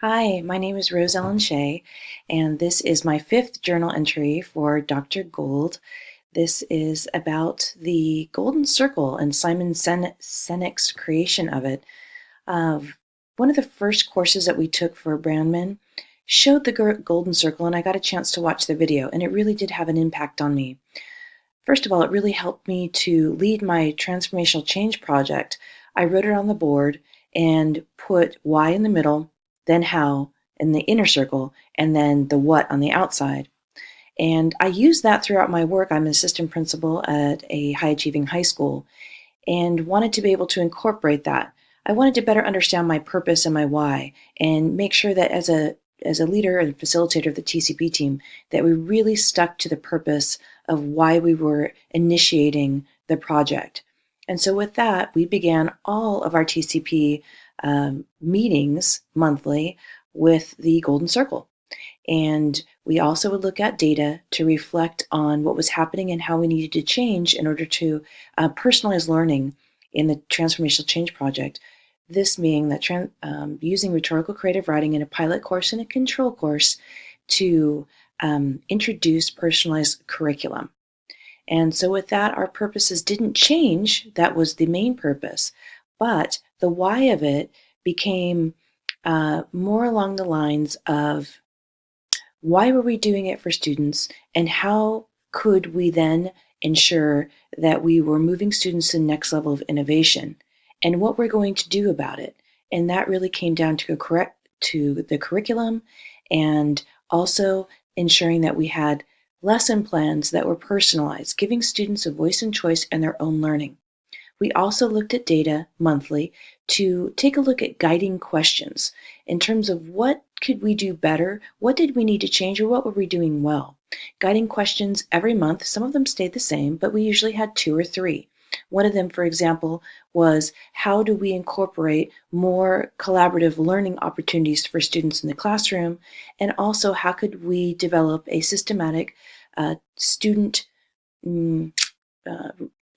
Hi, my name is Rose Ellen Shea, and this is my fifth journal entry for Dr. Gold. This is about the Golden Circle and Simon Sinek's creation of it. One of the first courses that we took for Brandman showed the Golden Circle, and I got a chance to watch the video, and it really did have an impact on me. First of all, it really helped me to lead my transformational change project. I wrote it on the board and put why in the middle, then how in the inner circle, and then the what on the outside. And I use that throughout my work. I'm an assistant principal at a high achieving high school and wanted to be able to incorporate that. I wanted to better understand my purpose and my why and make sure that as a leader and facilitator of the TCP team that we really stuck to the purpose of why we were initiating the project. And so with that, we began all of our TCP meetings monthly with the Golden Circle. And we also would look at data to reflect on what was happening and how we needed to change in order to personalize learning in the Transformational Change Project. This being that using rhetorical creative writing in a pilot course and a control course to introduce personalized curriculum. And so with that, our purposes didn't change. That was the main purpose. But the why of it became more along the lines of why were we doing it for students, and how could we then ensure that we were moving students to the next level of innovation, and what we're going to do about it. And that really came down to the curriculum, and also ensuring that we had lesson plans that were personalized, giving students a voice and choice in their own learning. We also looked at data monthly to take a look at guiding questions in terms of what could we do better, what did we need to change, or what were we doing well. Guiding questions every month, some of them stayed the same, but we usually had two or three. One of them, for example, was how do we incorporate more collaborative learning opportunities for students in the classroom, and also how could we develop a systematic student mm, uh,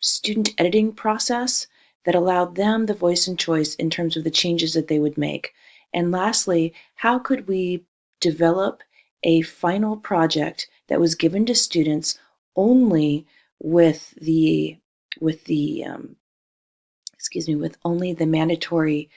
student editing process that allowed them the voice and choice in terms of the changes that they would make. And lastly, how could we develop a final project that was given to students only with the with only the mandatory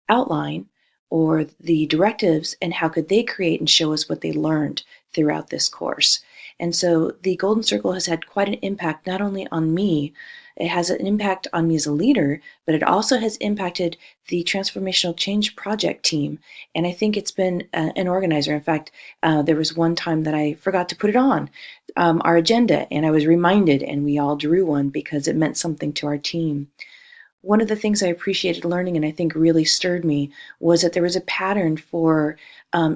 outline or the directives, and how could they create and show us what they learned throughout this course. And so the Golden Circle has had quite an impact not only on me, it has an impact on me as a leader, but it also has impacted the Transformational Change Project team. And I think it's been an organizer. In fact, there was one time that I forgot to put it on our agenda, and I was reminded, and we all drew one because it meant something to our team. One of the things I appreciated learning and I think really stirred me was that there was a pattern for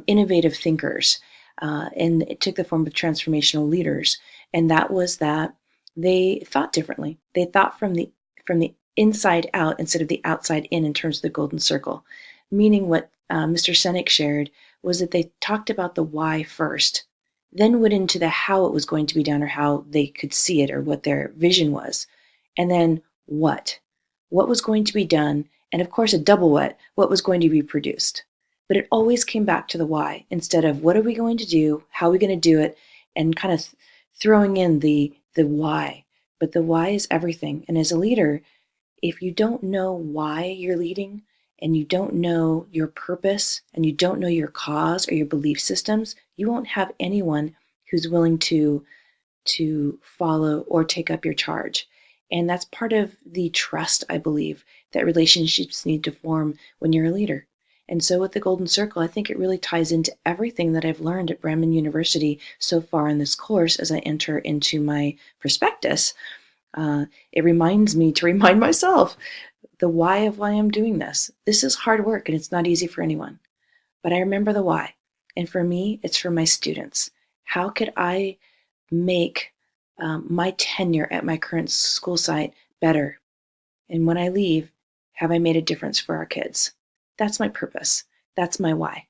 innovative thinkers, and it took the form of transformational leaders. And that was that they thought differently. They thought from the inside out instead of the outside in terms of the golden circle. Meaning, what Mr. Sinek shared was that they talked about the why first, then went into the how it was going to be done or how they could see it or what their vision was, and then what was going to be done, and of course, a double what was going to be produced. But it always came back to the why instead of what are we going to do, how are we going to do it, and kind of throwing in the why. But the why is everything. And as a leader, if you don't know why you're leading, and you don't know your purpose, and you don't know your cause or your belief systems, you won't have anyone who's willing to follow or take up your charge. And that's part of the trust, I believe, that relationships need to form when you're a leader. And so with the Golden Circle, I think it really ties into everything that I've learned at Brandman University so far in this course as I enter into my prospectus. It reminds me to remind myself the why of why I'm doing this. This is hard work and it's not easy for anyone, but I remember the why. And for me, it's for my students. How could I make my tenure at my current school site better? And when I leave, have I made a difference for our kids? That's my purpose. That's my why.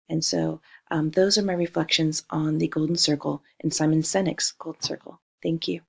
And so those are my reflections on the Golden Circle and Simon Sinek's Golden Circle. Thank you.